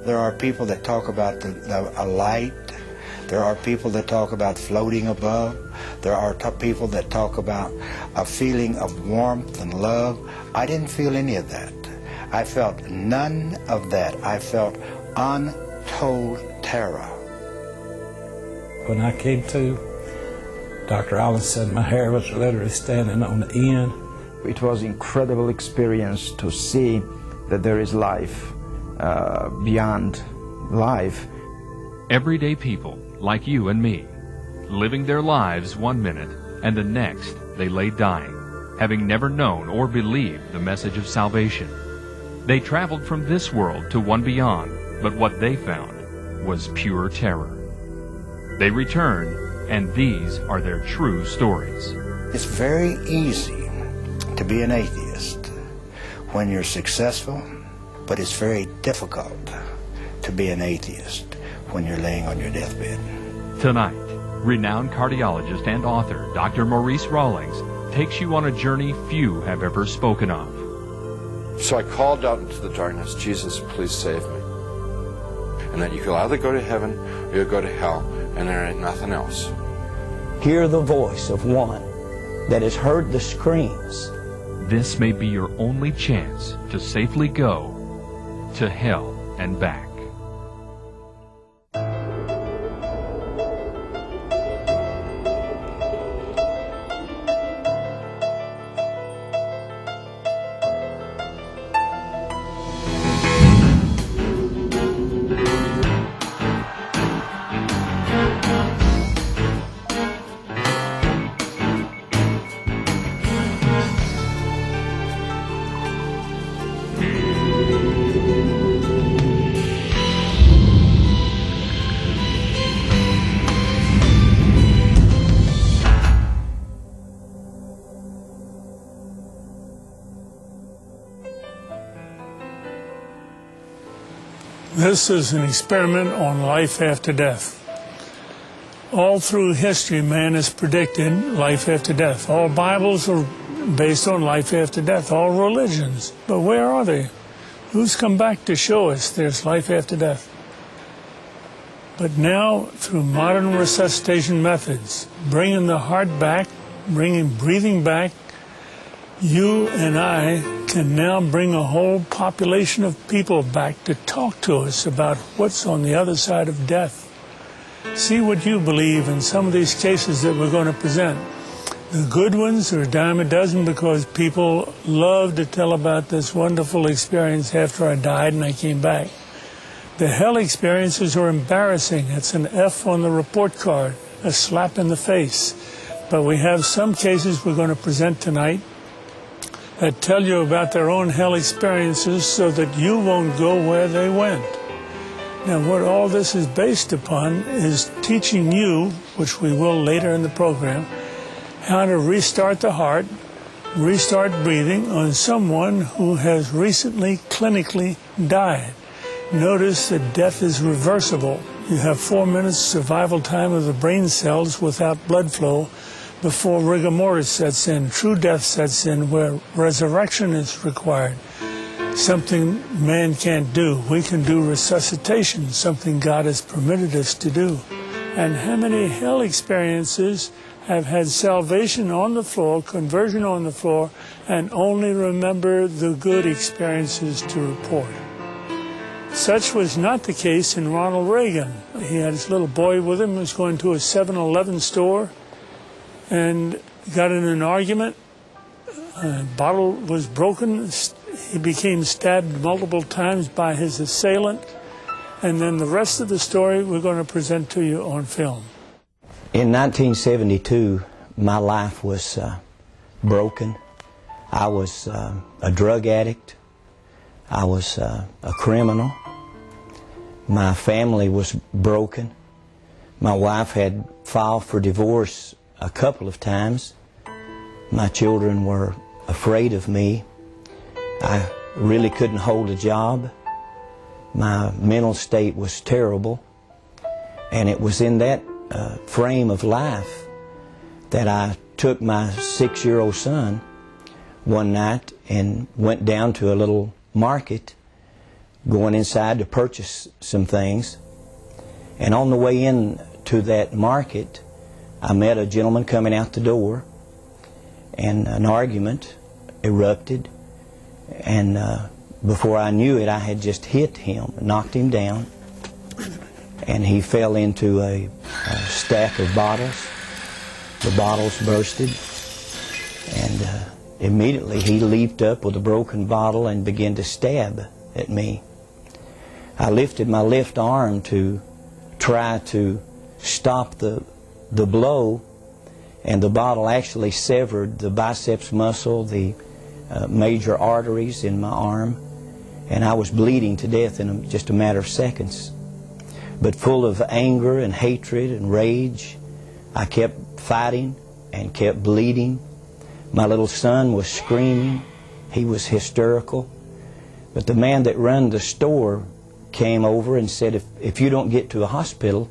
There are people that talk about a light. There are people that talk about floating above. There are people that talk about a feeling of warmth and love. I didn't feel any of that. I felt none of that. I felt untold terror. When I came to, Dr. Allen said my hair was literally standing on the end. It was an incredible experience to see that there is life beyond life. Everyday people like you and me, living their lives one minute and the next they lay dying, having never known or believed the message of salvation. They traveled from this world to one beyond, but what they found was pure terror. They returned, and these are their true stories. It's very easy to be an atheist when you're successful, but it's very difficult to be an atheist when you're laying on your deathbed. Tonight, renowned cardiologist and author Dr. Maurice Rawlings takes you on a journey few have ever spoken of. So I called out into the darkness, Jesus, please save me. And that you could either go to heaven or you'll go to hell, and there ain't nothing else. Hear the voice of one that has heard the screams. This may be your only chance to safely go to hell and back. This is an experiment on life after death. All through history, man has predicted life after death. All Bibles are based on life after death, all religions. But where are they? Who's come back to show us there's life after death? But now, through modern resuscitation methods, bringing the heart back, bringing breathing back, you and I can now bring a whole population of people back to talk to us about what's on the other side of death. See what you believe in some of these cases that we're going to present. The good ones are a dime a dozen because people love to tell about this wonderful experience after I died and I came back. The hell experiences are embarrassing. It's an F on the report card, a slap in the face. But we have some cases we're going to present tonight that tell you about their own hell experiences so that you won't go where they went. Now, what all this is based upon is teaching you, which we will later in the program, how to restart the heart, restart breathing on someone who has recently clinically died. Notice that death is reversible. You have 4 minutes survival time of the brain cells without blood flow before rigor mortis sets in, true death sets in, where resurrection is required. Something man can't do. We can do resuscitation, something God has permitted us to do. And how many hell experiences have had salvation on the floor, conversion on the floor, and only remember the good experiences to report? Such was not the case in Ronald Reagan. He had his little boy with him, was going to a 7-Eleven store, and got in an argument. A bottle was broken. He became stabbed multiple times by his assailant. And then the rest of the story we're going to present to you on film. In 1972, my life was broken. I was a drug addict. I was a criminal. My family was broken. My wife had filed for divorce a couple of times. My children were afraid of me. I really couldn't hold a job. My mental state was terrible. And it was in that frame of life that I took my 6-year-old son one night and went down to a little market going inside to purchase some things. And on the way in to that market, I met a gentleman coming out the door, and an argument erupted. And before I knew it, I had just hit him, knocked him down, and he fell into a stack of bottles. The bottles bursted, and immediately he leaped up with a broken bottle and began to stab at me. I lifted my left arm to try to stop the blow, and the bottle actually severed the biceps muscle, the major arteries in my arm, and I was bleeding to death in just a matter of seconds. But full of anger and hatred and rage, I kept fighting and kept bleeding. My little son was screaming. He was hysterical. But the man that ran the store came over and said, if you don't get to a hospital,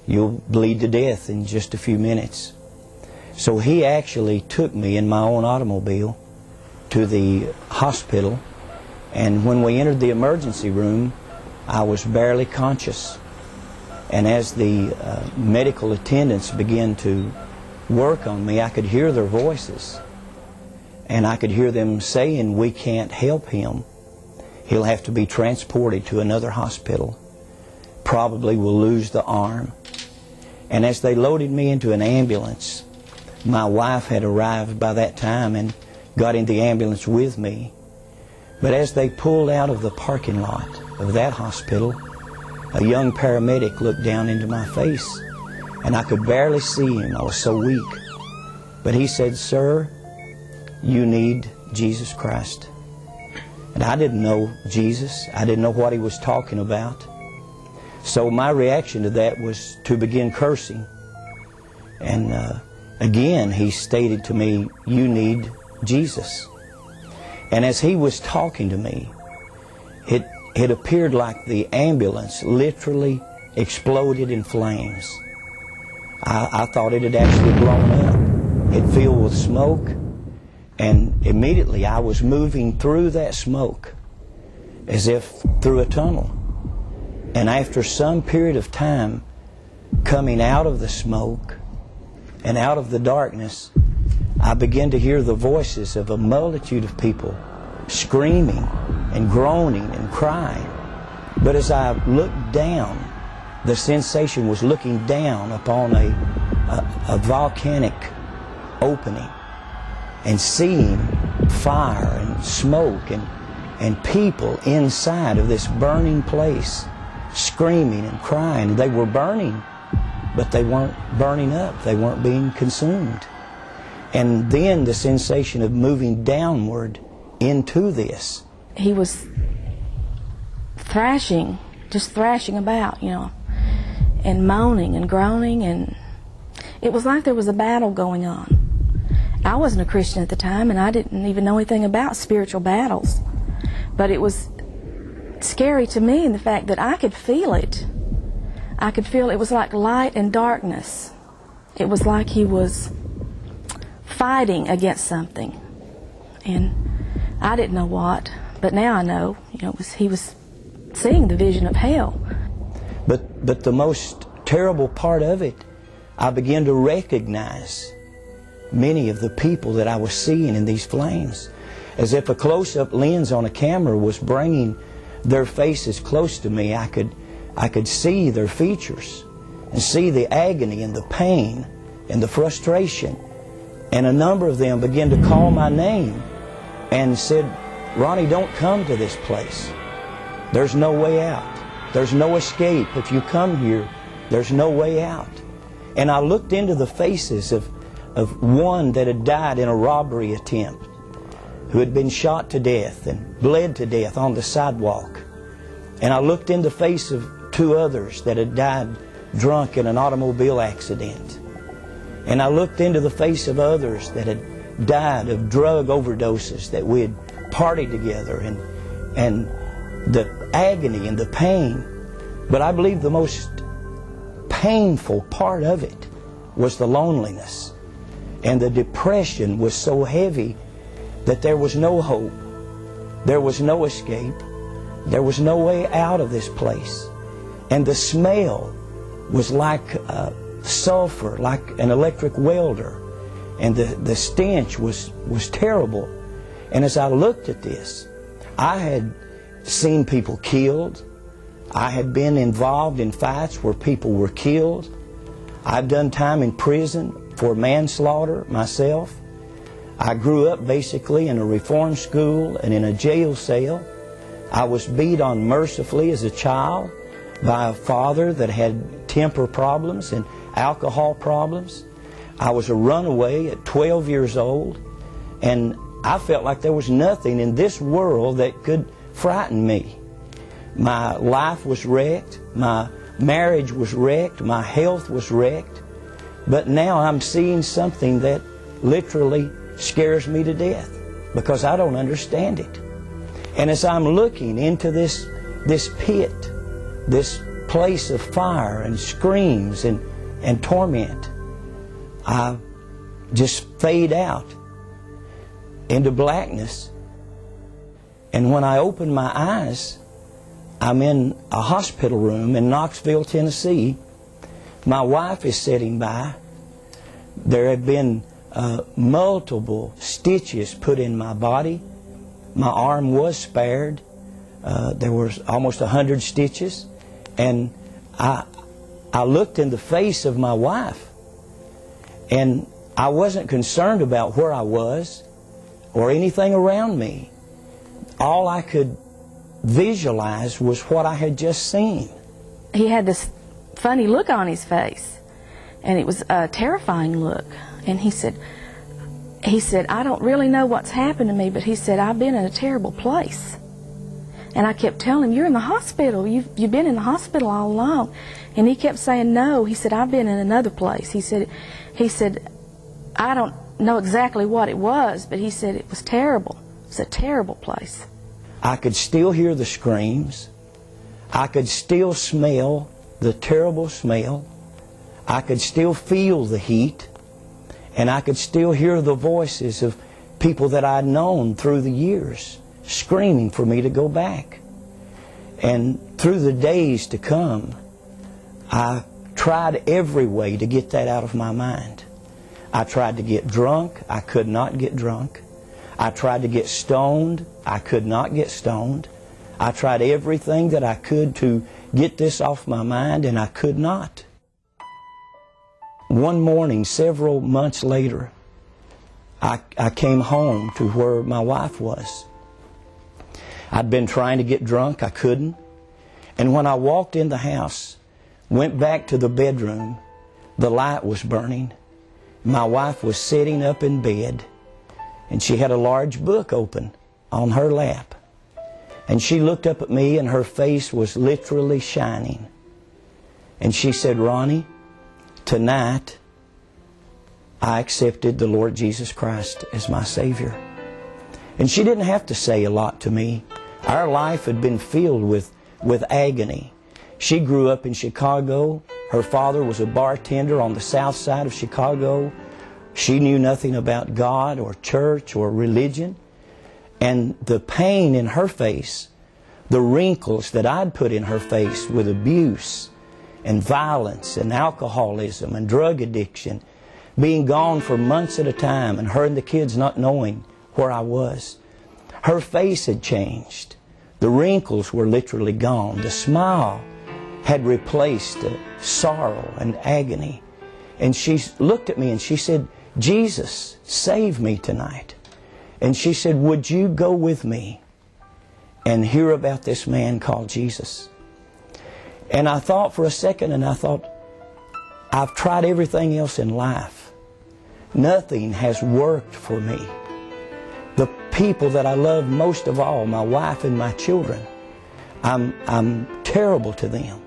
you'll bleed to death in just a few minutes. So he actually took me in my own automobile to the hospital, and when we entered the emergency room, I was barely conscious. And as the medical attendants began to work on me, I could hear their voices, and I could hear them saying, "We can't help him. He'll have to be transported to another hospital. Probably will lose the arm." And as they loaded me into an ambulance, my wife had arrived by that time and got in the ambulance with me. But as they pulled out of the parking lot of that hospital, a young paramedic looked down into my face, and I could barely see him. I was so weak. But he said, "Sir, you need Jesus Christ." And I didn't know Jesus. I didn't know what he was talking about. So my reaction to that was to begin cursing. And again, he stated to me, "You need Jesus." And as he was talking to me, it appeared like the ambulance literally exploded in flames. I thought it had actually blown up. It filled with smoke, and immediately I was moving through that smoke as if through a tunnel. And after some period of time coming out of the smoke and out of the darkness, I began to hear the voices of a multitude of people screaming and groaning and crying. But as I looked down, the sensation was looking down upon a volcanic opening and seeing fire and smoke and people inside of this burning place screaming and crying. They were burning, but they weren't burning up. They weren't being consumed. And then the sensation of moving downward into this. He was thrashing, just thrashing about, you know, and moaning and groaning, and it was like there was a battle going on. I wasn't a Christian at the time, and I didn't even know anything about spiritual battles. But it was scary to me in the fact that I could feel it. I could feel it was like light and darkness. It was like he was fighting against something. And I didn't know what, but now I know, you know, he was seeing the vision of hell. But the most terrible part of it, I began to recognize many of the people that I was seeing in these flames. As if a close-up lens on a camera was bringing their faces close to me, I could see their features and see the agony and the pain and the frustration. And a number of them began to call my name and said, "Ronnie, don't come to this place. There's no way out. There's no escape. If you come here, there's no way out." And I looked into the faces of one that had died in a robbery attempt, who had been shot to death and bled to death on the sidewalk. And I looked in the face of two others that had died drunk in an automobile accident. And I looked into the face of others that had died of drug overdoses that we had partied together, and the agony and the pain. But I believe the most painful part of it was the loneliness. And the depression was so heavy that there was no hope. There was no escape. There was no way out of this place. And the smell was like sulfur, like an electric welder. And the stench was terrible. And as I looked at this, I had seen people killed. I had been involved in fights where people were killed. I've done time in prison for manslaughter myself. I grew up basically in a reform school and in a jail cell. I was beat on mercifully as a child by a father that had temper problems and alcohol problems. I was a runaway at 12 years old, and I felt like there was nothing in this world that could frighten me. My life was wrecked, my marriage was wrecked, my health was wrecked, but now I'm seeing something that literally scares me to death because I don't understand it. And as I'm looking into this pit, this place of fire and screams and torment, I just fade out into blackness. And when I open my eyes, I'm in a hospital room in Knoxville, Tennessee. My wife is sitting by. There have been multiple stitches put in my body. My arm was spared. There was almost 100 stitches. And I looked in the face of my wife, and I wasn't concerned about where I was or anything around me. All I could visualize was what I had just seen. He had this funny look on his face, and it was a terrifying look. And he said, I don't really know what's happened to me, but he said, I've been in a terrible place. And I kept telling him, you're in the hospital. You've been in the hospital all along. And he kept saying, no. He said, I've been in another place. He said, I don't know exactly what it was, but he said it was terrible. It was a terrible place. I could still hear the screams. I could still smell the terrible smell. I could still feel the heat. And I could still hear the voices of people that I'd known through the years screaming for me to go back. And through the days to come, I tried every way to get that out of my mind. I tried to get drunk. I could not get drunk. I tried to get stoned. I could not get stoned. I tried everything that I could to get this off my mind, and I could not. One morning, several months later, I came home to where my wife was. I'd been trying to get drunk. I couldn't. And when I walked in the house, went back to the bedroom, the light was burning. My wife was sitting up in bed, and she had a large book open on her lap. And she looked up at me, and her face was literally shining. And she said, Ronnie, tonight I accepted the Lord Jesus Christ as my Savior. And she didn't have to say a lot to me. Our life had been filled with agony. She grew up in Chicago. Her father was a bartender on the south side of Chicago. She knew nothing about God or church or religion. And the pain in her face, the wrinkles that I'd put in her face with abuse and violence and alcoholism and drug addiction, being gone for months at a time, and her and the kids not knowing where I was. Her face had changed. The wrinkles were literally gone. The smile had replaced the sorrow and agony. And she looked at me and she said, Jesus, save me tonight. And she said, would you go with me and hear about this man called Jesus? And I thought for a second, and I thought, I've tried everything else in life. Nothing has worked for me. The people that I love most of all, my wife and my children, I'm terrible to them.